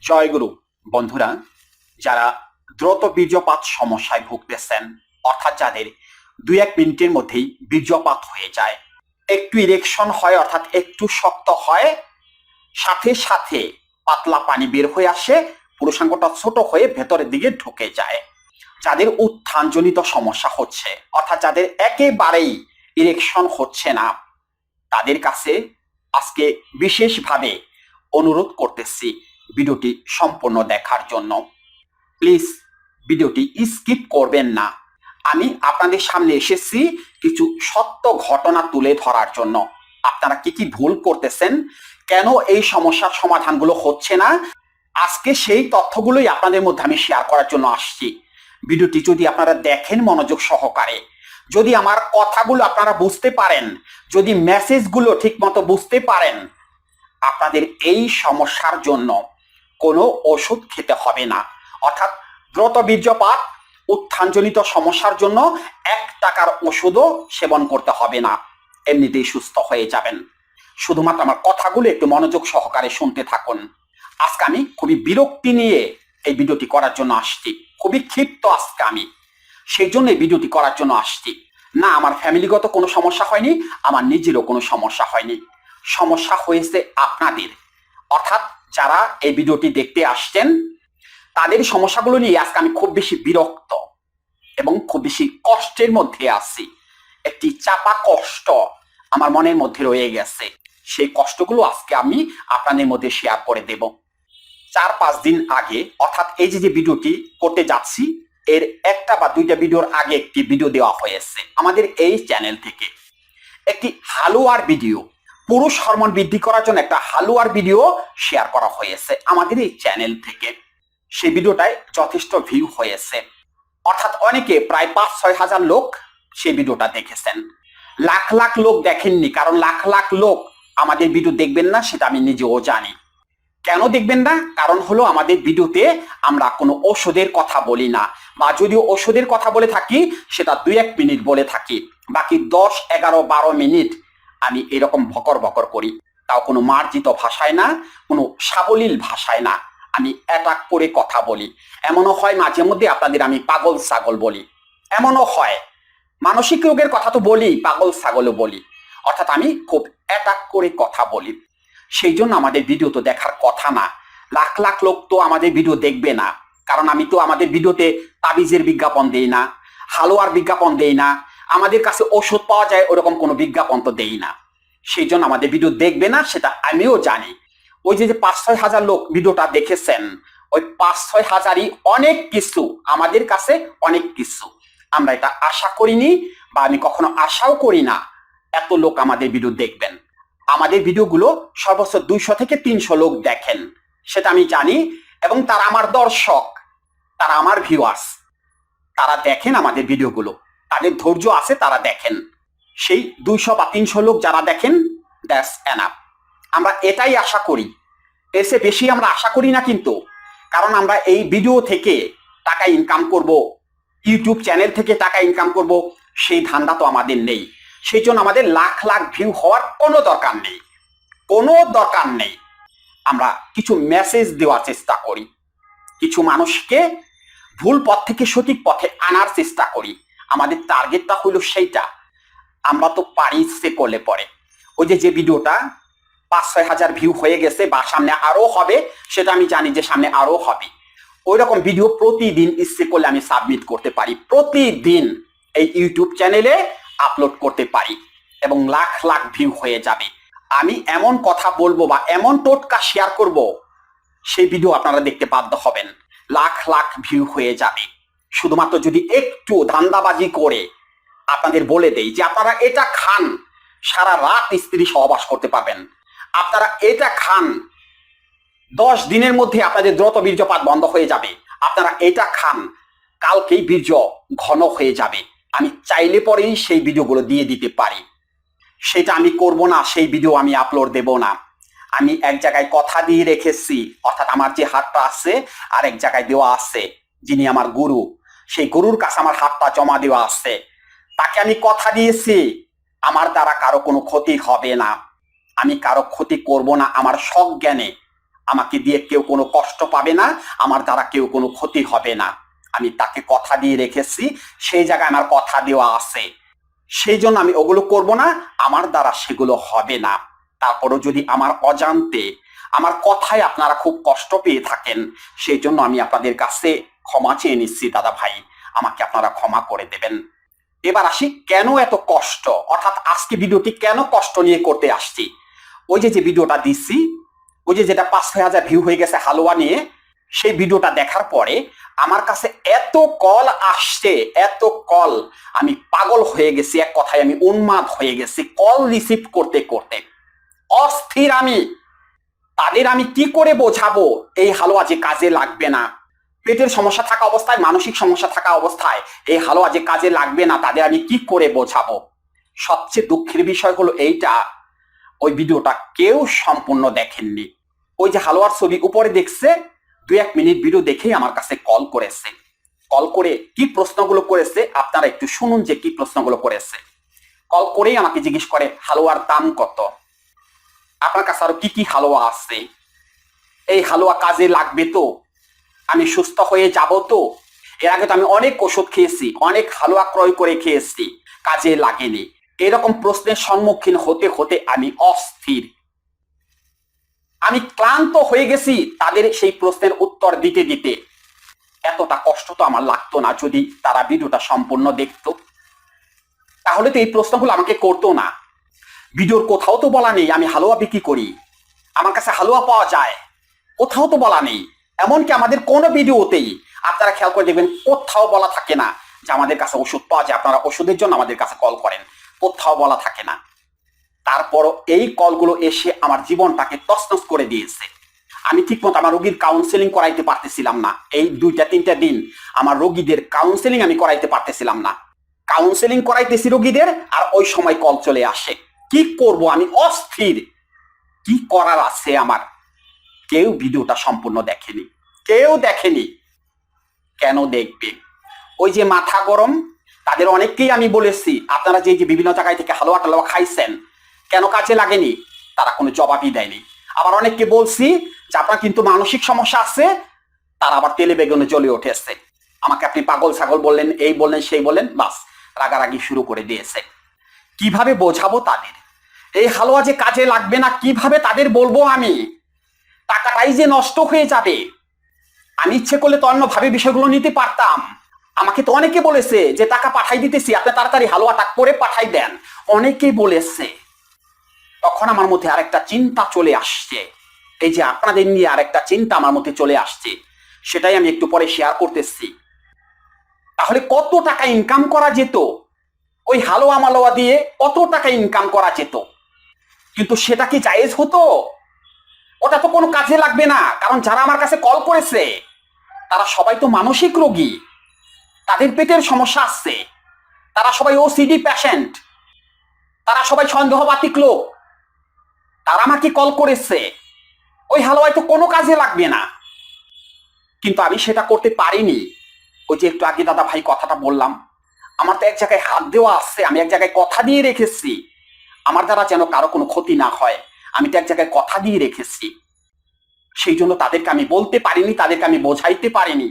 জয়গুরু বন্ধুরা, যারা দ্রুত বীর্যপাত সমস্যায় ভুগতেছেন, অর্থাৎ যাদের 2-1 মিনিটের মধ্যেই বীর্যপাত হয়ে যায়, একটু ইরেকশন হয় অর্থাৎ একটু শক্ত হয়, সাথে সাথে পাতলা পানি বের হয়ে আসে, পুরুষাঙ্গটা ছোট হয়ে ভেতরের দিকে ঢুকে যায়, যাদের উত্থানজনিত সমস্যা হচ্ছে অর্থাৎ যাদের একেবারেই ইরেকশন হচ্ছে না, তাদের কাছে আজকে বিশেষভাবে অনুরোধ করতেছি ভিডিওটি সম্পূর্ণ দেখার জন্য। প্লিজ ভিডিওটি স্কিপ করবেন না। আমি আপনাদের সামনে এসেছি কিছু সত্য ঘটনা তুলে ধরার জন্য। আপনারা কি কি ভুল করতেছেন, কেন এই সমস্যার সমাধানগুলো হচ্ছে না, আজকে সেই তথ্যগুলোই আপনাদের মধ্যে আমি শেয়ার করার জন্য আসছি। ভিডিওটি যদি আপনারা দেখেন মনোযোগ সহকারে, যদি আমার কথাগুলো আপনারা বুঝতে পারেন, যদি মেসেজগুলো ঠিক মতো বুঝতে পারেন, আপনাদের এই সমস্যার জন্য কোনো ওষুধ খেতে হবে না। অর্থাৎ দ্রুত বীর্যপাত উত্থানজনিত সমস্যার জন্য 1 টাকার ওষুধও সেবন করতে হবে না, এমনিতেই সুস্থ হয়ে যাবেন। শুধুমাত্র আমার কথাগুলো একটু মনোযোগ সহকারে শুনতে থাকুন। আজকে আমি খুবই বিরক্তি নিয়ে এই ভিডিওটি করার জন্য আসছি, খুবই ক্ষিপ্ত আজকে আমি, সেই জন্য এই ভিডিওটি করার জন্য আসছি। না আমার ফ্যামিলিগত কোনো সমস্যা হয়নি, আমার নিজেরও কোনো সমস্যা হয়নি, সমস্যা হয়েছে আপনাদের, অর্থাৎ যারা এই ভিডিওটি দেখতে আসছেন তাদের সমস্যাগুলো নিয়ে আজকে আমি খুব বেশি বিরক্ত এবং খুব বেশি কষ্টের মধ্যে আছি। একটি চাপা কষ্ট আমার মনের মধ্যে রয়ে গেছে, সেই কষ্টগুলো আজকে আমি আপনাদের মধ্যে শেয়ার করে দেব। 4-5 দিন আগে, অর্থাৎ এই যে ভিডিওটি করতে যাচ্ছি এর 1টা বা 2টা ভিডিওর আগে একটি ভিডিও দেওয়া হয়েছে আমাদের এই চ্যানেল থেকে, একটি হালুয়ার ভিডিও, পুরুষ হরমোন বৃদ্ধি করার জন্য একটা হালুয়ার ভিডিও শেয়ার করা হয়েছে আমাদের এই চ্যানেল থেকে। সেই ভিডিওটায় যথেষ্ট ভিউ হয়েছে, অর্থাৎ অনেকে প্রায় 5-6 হাজার লোক সেই ভিডিওটা দেখেছেন। লাখ লাখ লোক দেখেননি, কারণ লাখ লাখ লোক আমাদের ভিডিও দেখবেন না সেটা আমি নিজেও জানি। কেন দেখবেন না? কারণ হলো আমাদের ভিডিওতে আমরা কোনো ওষুধের কথা বলি না, বা যদিও ওষুধের কথা বলে থাকি সেটা 2-1 মিনিট বলে থাকি, বাকি 10, 11, 12 মিনিট আমি এরকম ভকর ভকর করি, তাও কোনো মার্জিত ভাষায় না, কোনো সাবলীল ভাষায় না, আমি অ্যাটাক করে কথা বলি। এমনও হয় মাঝে মধ্যে আপনাদের আমি পাগল ছাগল বলি, এমনও হয় মানসিক রোগের কথা তো বলি, পাগল ছাগলও বলি, অর্থাৎ আমি খুব অ্যাটাক করে কথা বলি। সেই জন্য আমাদের ভিডিও তো দেখার কথা না, লাখ লাখ লোক তো আমাদের ভিডিও দেখবে না, কারণ আমি তো আমাদের ভিডিওতে তাবিজের বিজ্ঞাপন দেই না, হালুয়ার বিজ্ঞাপন দেই না, আমাদের কাছে ওষুধ পাওয়া যায় ওরকম কোনো বিজ্ঞাপন তো দেই না। সেই জন্য আমাদের ভিডিও দেখবে না সেটা আমিও জানি। ওই যে 5-6 হাজার লোক ভিডিওটা দেখেছেন, ওই 5-6 হাজারই অনেক কিছু, আমাদের কাছে অনেক কিছু, আমরা এটা আশা করিনি বা আমি কখনো আশাও করি না এত লোক আমাদের ভিডিও দেখবেন। আমাদের ভিডিওগুলো সর্বোচ্চ 200 থেকে 300 লোক দেখেন, সেটা আমি জানি, এবং তারা আমার দর্শক, তারা আমার ভিউয়ার্স, তারা দেখেন আমাদের ভিডিওগুলো, তাদের ধৈর্য আছে, তারা দেখেন। সেই 200 বা 300 লোক যারা দেখেন, দ্যাটস এনাফ। আমরা এটাই আশা করি, এর চেয়ে বেশি আমরা আশা করি না কিন্তু, কারণ আমরা এই ভিডিও থেকে টাকা ইনকাম করব, ইউটিউব চ্যানেল থেকে টাকা ইনকাম করব, সেই ধান্দা তো আমাদের নেই। সেই জন্য আমাদের লাখ লাখ ভিউ হওয়ার কোনো দরকার নেই, কোনো দরকার নেই। আমরা কিছু মেসেজ দেওয়ার চেষ্টা করি, কিছু মানুষকে ভুল পথ থেকে সঠিক পথে আনার চেষ্টা করি, আমাদের টার্গেটটা হলো সেইটা। আমরা তো পারি সে করলে পরে, ওই যে ভিডিওটা 5-6 হাজার ভিউ হয়ে গেছে বা সামনে আরো হবে, সেটা আমি জানি যে সামনে আরো হবে, ওই রকম ভিডিও প্রতিদিন ইচ্ছে করলে আমি সাবমিট করতে পারি, প্রতিদিন এই ইউটিউব চ্যানেলে আপলোড করতে পারি এবং লাখ লাখ ভিউ হয়ে যাবে। আমি এমন কথা বলবো বা এমন টোটকা শেয়ার করব, সেই ভিডিও আপনারা দেখতে বাধ্য হবেন, লাখ লাখ ভিউ হয়ে যাবে। শুধুমাত্র যদি একটু ধান্দাবাজি করে আপনাদের বলে দেই যে আপনারা এটা খান, সারা রাত স্ত্রী সহবাস করতে পারবেন, আপনারা এটা খান, 10 দিনের মধ্যে আপনাদের দ্রুত বীর্যপাত বন্ধ হয়ে যাবে, আপনারা এটা খান, কালকেই বীর্য ঘন হয়ে যাবে, আমি চাইলে পরেই সেই ভিডিওগুলো দিয়ে দিতে পারি। সেটা আমি করব না, সেই ভিডিও আমি আপলোড দেব না। আমি এক জায়গায় কথা দিয়ে রেখেছি, অর্থাৎ আমার যে হাতটা আছে আর এক জায়গায় দেওয়া আছে, যিনি আমার গুরু, সেই গুরুর কাছে আমার হাতটা জমা দেওয়া আছে, তাকে আমি কথা দিয়েছি আমার দ্বারা কারো কোনো ক্ষতি হবে না, আমি কারো ক্ষতি করব না আমার সজ্ঞানে, আমাকে দিয়ে কেউ কোনো কষ্ট পাবে না, আমার দ্বারা কেউ কোনো ক্ষতি হবে না। আমি তাকে কথা দিয়ে রেখেছি, সেই জায়গায় আমার কথা দেওয়া আছে, সেই জন্য আমি ওগুলো করব না, আমার দ্বারা সেগুলো হবে না। তারপরও যদি আমার অজান্তে আমার কথায় আপনারা খুব কষ্ট পেয়ে থাকেন, সেই জন্য আমি আপনাদের কাছে ক্ষমা চেয়ে নিচ্ছি দাদা ভাই, আমাকে আপনারা ক্ষমা করে দেবেন। এবার আসি কেন এত কষ্ট, অর্থাৎ আজকে ভিডিওটি কেন কষ্ট নিয়ে করতে আসছি। ওই যে ভিডিওটা দিচ্ছি, ওই যেটা 5-6 হাজার ভিউ হয়ে গেছে হালুয়া নিয়ে, সেই ভিডিওটা দেখার পরে আমার কাছে এত কল আসছে, এত কল, আমি পাগল হয়ে গেছি, এক কথায় আমি উন্মাদ হয়ে গেছি কল রিসিভ করতে করতে অস্থির আমি। তাদের আমি কি করে বোঝাবো এই হালুয়া যে কাজে লাগবে না? পেটের সমস্যা থাকা অবস্থায়, মানসিক সমস্যা থাকা অবস্থায় এই হালুয়া যে কাজে লাগবে না, তাদের আমি কি করে বোঝাবো? সবচেয়ে দুঃখের বিষয় হলো এইটা, ওই ভিডিওটা কেউ সম্পূর্ণ দেখেননি। ওই যে হালুয়ার ছবি উপরে দেখছে, 2-1 মিনিট ভিডিও দেখেই আমার কাছে কল করেছে। কল করে কি প্রশ্নগুলো করেছে আপনারা একটু শুনুন যে কি প্রশ্নগুলো করেছে। কল করেই আমাকে জিজ্ঞেস করে হালুয়ার দাম কত, আপনার কাছে আরো কি কি হালুয়া আছে, এই হালুয়া কাজে লাগবে তো, আমি সুস্থ হয়ে যাব তো? এর আগে তো আমি অনেক ওষুধ খেয়েছি, অনেক হালুয়া ক্রয় করে খেয়েছি, কাজে লাগেনি। এরকম প্রশ্নের সম্মুখীন হতে হতে আমি অস্থির, আমি ক্লান্ত হয়ে গেছি তাদের সেই প্রশ্নের উত্তর দিতে দিতে। এতটা কষ্ট তো আমার লাগতো না যদি তারা ভিডিওটা সম্পূর্ণ দেখতো, তাহলে তো এই প্রশ্নগুলো আমাকে করতো না। ভিডিওর কোথাও তো বলা নেই আমি হালুয়া বিক্রি করি, আমার কাছে হালুয়া পাওয়া যায়, কোথাও তো বলা নেই। এমনকি আমাদের কোনো ভিডিওতেই আপনারা খেয়াল করে দেখবেন কোথাও বলা থাকে না যে আমাদের কাছে ওষুধ পাওয়া যায়, আপনারা ওষুধের জন্য আমাদের কাছে কল করেন, কোথাও বলা থাকে না। তারপরও এই কলগুলো এসে আমার জীবনটাকে তছনছ করে দিয়েছে। আমি ঠিকমতো আমার রোগীর কাউন্সেলিং করাইতে পারতেছিলাম না। এই 2-3টা দিন আমার রোগীদের কাউন্সেলিং আমি করাইতে পারতেছিলাম না। কাউন্সেলিং করাইতেছি রোগীদের, আর ওই সময় কল চলে আসে। কি করব আমি অস্থির, কি করার আছে আমার? কেউ ভিডিওটা সম্পূর্ণ দেখেনি, কেউ দেখেনি। কেন দেখবে? ওই যে মাথা গরম, তাদের অনেককেই আমি বলেছি আপনারা যে বিভিন্ন জায়গায় থেকে হালুয়া টালুয়া খাইছেন, কেন কাজে লাগেনি? তারা কোনো জবাবই দেয়নি। আবার অনেককে বলছি যে আপনার কিন্তু মানসিক সমস্যা আছে, তারা আবার তেলে বেগুনে জ্বলে উঠেছে, আমাকে আপনি পাগল ছাগল বললেন, এই বললেন সেই বললেন, বাস রাগারাগি শুরু করে দিয়েছে। কিভাবে বোঝাবো তাদের এই হালুয়া যে কাজে লাগবে না? কিভাবে তাদের বলবো আমি? টাকাটাই যে নষ্ট হয়ে যাবে। আমি ইচ্ছে করলে তো অন্যভাবে বিষয়গুলো নিতে পারতাম। আমাকে তো অনেকে বলেছে যে টাকা পাঠাই দিতেছি, আপনি তাড়াতাড়ি হালুয়াটা করে পাঠাই দেন, অনেকেই বলেছে। তখন আমার মধ্যে আরেকটা চিন্তা চলে আসছে, এই যে আপনাদের নিয়ে আরেকটা চিন্তা আমার মধ্যে চলে আসছে, সেটাই আমি একটু পরে শেয়ার করতেছি। তাহলে কত টাকা ইনকাম করা যেত ওই হালুয়া মালুয়া দিয়ে, কত টাকা ইনকাম করা যেত, কিন্তু সেটা কি জায়েজ হতো? ওটা তো কোনো কাজে লাগবে না, কারণ যারা আমার কাছে কল করেছে তারা সবাই তো মানসিক রোগী, তাদের পেটের সমস্যা আছে, তারা সবাই ওসিডি পেশেন্ট, তারা সবাই সন্দেহবাতিক লোক, তারা আমাকে কল করেছে। ওই হালুয়ায় তো কোনো কাজে লাগবে না, কিন্তু আমি সেটা করতে পারিনি। ওই যে একটু আগে দাদা ভাই কথাটা বললাম, আমার তো এক জায়গায় হাত দেওয়া আছে, আমি এক জায়গায় কথা দিয়ে রেখেছি আমার দ্বারা যেন কারো কোনো ক্ষতি না হয়, আমি তো এক জায়গায় কথা দিয়ে রেখেছি। সেই জন্য তাদেরকে আমি বলতে পারিনি, তাদেরকে আমি বোঝাইতে পারিনি,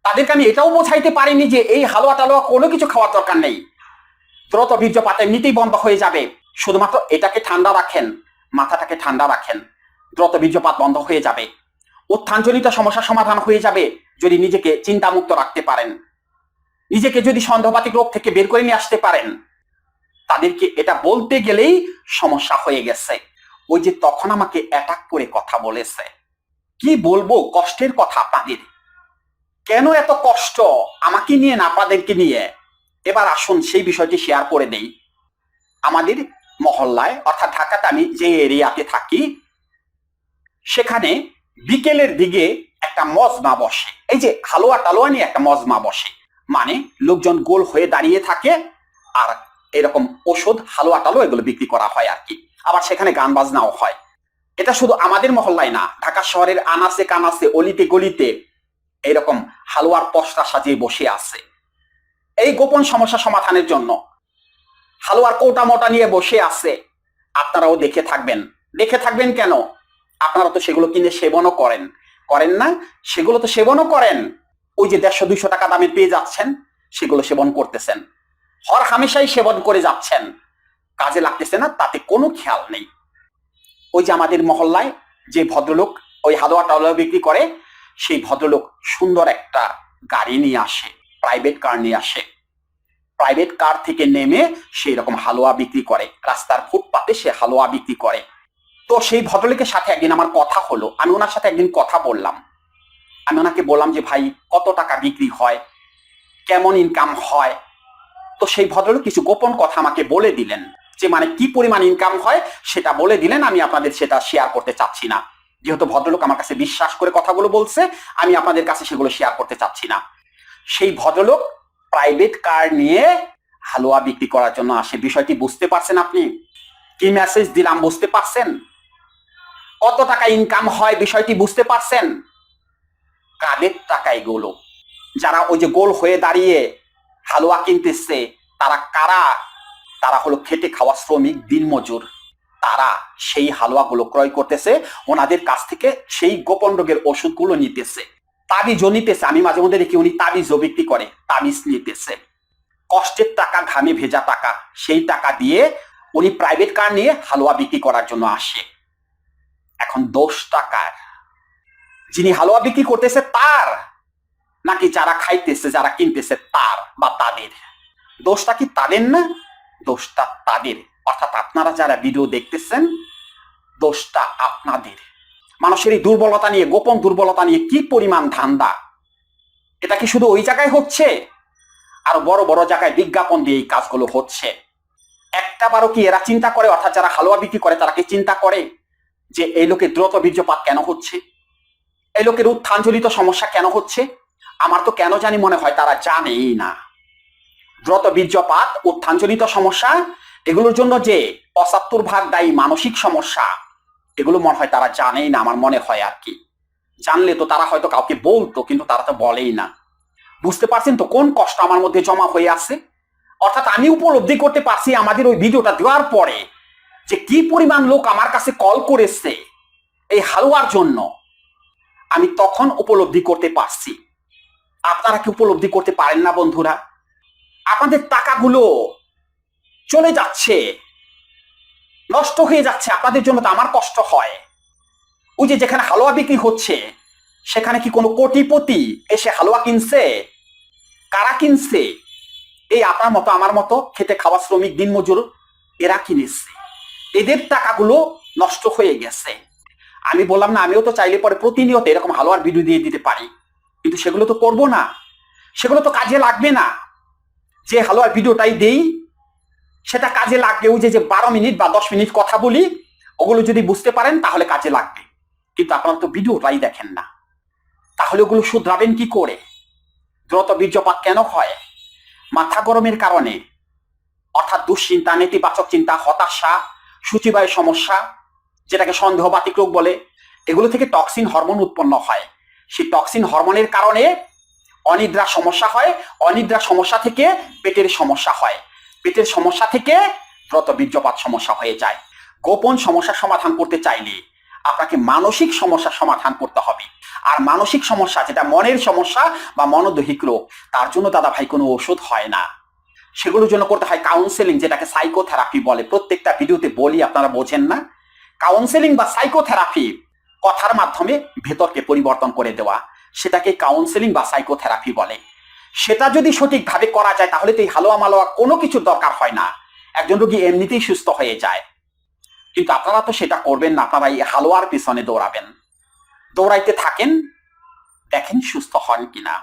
তাদেরকে আমি এটাও বোঝাইতে পারিনি যে এই হালুয়া টালুয়া কোনো কিছু খাওয়ার দরকার নেই, দ্রুত বীর্যপাত এমনিতেই বন্ধ হয়ে যাবে, শুধুমাত্র এটাকে ঠান্ডা রাখেন, মাথাটাকে ঠান্ডা রাখেন, দ্রুত বীর্যপাত বন্ধ হয়ে যাবে, উত্থানজনিত সমস্যার সমাধান হয়ে যাবে যদি নিজেকে চিন্তামুক্ত রাখতে পারেন, নিজেকে যদি সন্দেহবাতিক রোগ থেকে বের করে নিয়ে আসতে পারেন। তাদেরকে এটা বলতে গেলেই সমস্যা হয়ে গেছে। ওই যে তখন আমাকে অ্যাটাক করে কথা বলেছে, কি বলবো কষ্টের কথা আপনাদের, কেন এত কষ্ট আমাকে নিয়ে না আপনাদেরকে নিয়ে? এবার আসুন সেই বিষয়টি শেয়ার করে দেই। আমাদের মহল্লায়, অর্থাৎ ঢাকাতে আমি যে এরিয়াতে থাকি, সেখানে বিকেলের দিকে একটা মজমা বসে, এই যে হালুয়া টালুয়া নিয়ে একটা মজমা বসে, মানে লোকজন গোল হয়ে দাঁড়িয়ে থাকে আর এরকম ওষুধ হালুয়া টালুয়া এগুলো বিক্রি করা হয় আর কি। আবার সেখানে গান বাজনাও হয়। এটা শুধু আমাদের মহল্লায় না, ঢাকা শহরের আনাচে কানাচে অলিতে গলিতে এইরকম হালুয়ার পসরা সাজিয়ে বসে আছে এই গোপন সমস্যা সমাধানের জন্য। হালুয়ার কৌটা মোটা নিয়ে বসে আছে, আপনারাও দেখে থাকবেন। দেখে থাকবেন কেন? আপনারা তো সেগুলো কিনে সেবনও করেন, করেন না? সেগুলো তো সেবনও করেন, ওই যে 150-200 টাকা দামে পেয়ে যাচ্ছেন, সেগুলো সেবন করতেছেন, হর হামেশাই সেবন করে যাচ্ছেন, কাজে লাগতেছে না, তাতে কোনো খেয়াল নেই। ওই যে আমাদের মহল্লায় যে ভদ্রলোক ওই হালুয়া টালুয়া বিক্রি করে, সেই ভদ্রলোক সুন্দর একটা গাড়ি নিয়ে আসে, প্রাইভেট কার নিয়ে আসে, প্রাইভেট কার থেকে নেমে সেই রকম হালুয়া বিক্রি করে, রাস্তার ফুটপাতে সে হালুয়া বিক্রি করে। তো সেই ভদ্রলোকের সাথে একদিন আমার কথা হলো, আমি ওনার সাথে একদিন কথা বললাম, আমি ওনাকে বললাম যে ভাই কত টাকা বিক্রি হয়, কেমন ইনকাম হয়? তো সেই ভদ্রলোক কিছু গোপন কথা আমাকে বলে দিলেন, যে মানে কি পরিমাণ ইনকাম হয় সেটা বলে দিলেন, আমি আপনাদের সেটা শেয়ার করতে চাচ্ছি না, যেহেতু ভদ্রলোক আমার কাছে বিশ্বাস করে কথাগুলো বলছে, আমি আপনাদের কাছে সেগুলো শেয়ার করতে চাচ্ছি না। সেই ভদ্রলোক প্রাইভেট কার নিয়ে হালুয়া বিক্রি করার জন্য আসে। বিষয়টি বুঝতে পারছেন আপনি? কি মেসেজ দিলাম বুঝতে পারছেন? কত টাকা ইনকাম হয় বিষয়টি বুঝতে পারছেন? কাদের টাকা এগুলো? যারা ওই যে গোল হয়ে দাঁড়িয়ে হালুয়া কিনতেছে, তারা কারা? তারা হলো খেটে খাওয়া শ্রমিক, দিনমজুর। তারা সেই হালুয়াগুলো ক্রয় করতেছে, ওনাদের কাছ থেকে সেই গোপন রোগের ওষুধগুলো নিতেছে, তাবিজও নিতেছে। আমি মাঝে মধ্যে দেখি উনি তাবিজও বিক্রি করে, তাবিজ নিতেছে। কষ্টের টাকা, ঘামে ভেজা টাকা, সেই টাকা দিয়ে উনি প্রাইভেট কার নিয়ে হালুয়া বিক্রি করার জন্য আসে। এখন দোষ টাকার, যিনি হালুয়া বিক্রি করতেছে তার, নাকি যারা খাইতেছে, যারা কিনতেছে তার বা তাদের? দোষটা কি তাদের না? দোষটা তাদের, অর্থাৎ আপনারা যারা ভিডিও দেখতেছেন, দোষটা আপনাদের। মানুষের এই দুর্বলতা নিয়ে, গোপন দুর্বলতা নিয়ে কি পরিমাণ ধান্দা! এটা কি শুধু ওই জায়গায় হচ্ছে? আরো বড় বড় জায়গায় বিজ্ঞাপন দিয়ে এই কাজগুলো হচ্ছে। একটা বারও কি এরা চিন্তা করে, অর্থাৎ যারা হালুয়া বিক্রি করে তারা কি চিন্তা করে যে এই লোকের দ্রুত বীর্যপাত কেন হচ্ছে, এই লোকের উত্থানজনিত সমস্যা কেন হচ্ছে? আমার তো কেন জানি মনে হয় তারা জানেই না। দ্রুত বীর্যপাত, উত্থানজনিত সমস্যা, এগুলোর জন্য যে 75% দায়ী মানসিক সমস্যা, এগুলো মনে হয় তারা জানেই না, আমার মনে হয় আর কি। জানলে তো তারা হয়তো কাউকে বলতো, কিন্তু তারা তো বলেই না। বুঝতে পারছেন তো কোন কষ্ট আমার মধ্যে জমা হয়ে আছে? অর্থাৎ আমি উপলব্ধি করতে পারছি আমাদের ওই ভিডিওটা দেওয়ার পরে যে কি পরিমাণ লোক আমার কাছে কল করেছে এই হালুয়ার জন্য, আমি তখন উপলব্ধি করতে পারছি। আপনারা কি উপলব্ধি করতে পারেন না বন্ধুরা? আপনাদের টাকাগুলো চলে যাচ্ছে, নষ্ট হয়ে যাচ্ছে আপনাদের জন্য, তো আমার কষ্ট হয়। ওই যে যেখানে হালুয়া বিক্রি হচ্ছে, সেখানে কি কোনো কোটিপতি এসে হালুয়া কিনছে? কারা কিনছে? এই আপনার মতো আমার মতো খেটে খাওয়া শ্রমিক, দিনমজুর, এরা কিনেছে। এদের টাকাগুলো নষ্ট হয়ে গেছে। আমি বললাম না, আমিও তো চাইলে পরে প্রতিনিয়ত এরকম হালুয়ার ভিডিও দিয়ে দিতে পারি, কিন্তু সেগুলো তো করবো না, সেগুলো তো কাজে লাগবে না। যে হালুয়ার ভিডিওটাই দেই সেটা কাজে লাগবে, ওই যে 12 মিনিট বা 10 মিনিট কথা বলি, ওগুলো যদি বুঝতে পারেন তাহলে কাজে লাগবে। কিন্তু আপনারা তো ভিডিওটাই দেখেন না, তাহলে ওগুলো শুধরাবেন কি করে? দ্রুত বীর্যপাত কেন হয়? মাথা গরমের কারণে, অর্থাৎ দুশ্চিন্তা, নেতিবাচক চিন্তা, হতাশা, সূচিবায়ু সমস্যা, যেটাকে সন্দেহবাতিক রোগ বলে, এগুলো থেকে টক্সিন হরমোন উৎপন্ন হয়। সেই টক্সিন হরমোনের কারণে অনিদ্রা সমস্যা হয়, অনিদ্রা সমস্যা থেকে পেটের সমস্যা হয়, পেটের সমস্যা থেকে দ্রুত বীর্যপাত সমস্যা হয়ে যায়। গোপন সমস্যা সমাধান করতে চাইলে আপনাকে মানসিক সমস্যার সমাধান করতে হবে। আর মানসিক সমস্যা, যেটা মনের সমস্যা বা মনোদৈহিক রোগ, তার জন্য দাদা ভাই কোনো ওষুধ হয় না, সেগুলোর জন্য করতে হয় কাউন্সেলিং, যেটাকে সাইকোথেরাপি বলে। প্রত্যেকটা ভিডিওতে বলি, আপনারা বোঝেন না। কাউন্সেলিং বা সাইকোথেরাপি, কথার মাধ্যমে ভেতরকে পরিবর্তন করে দেওয়া, সেটাকে কাউন্সেলিং বা সাইকোথেরাপি বলে। সেটা যদি সঠিকভাবে করা যায় তাহলে তো এই হালুয়া মালুয়া কোনো কিছুর দরকার হয় না, একজন রোগী এমনিতেই সুস্থ হয়ে যায়। কিন্তু আপনারা তো সেটা করবেন না, আপনারা এই হালুয়ার পিছনে দৌড়াবেন, দৌড়াইতে থাকেন, দেখেন সুস্থ হন কিনা।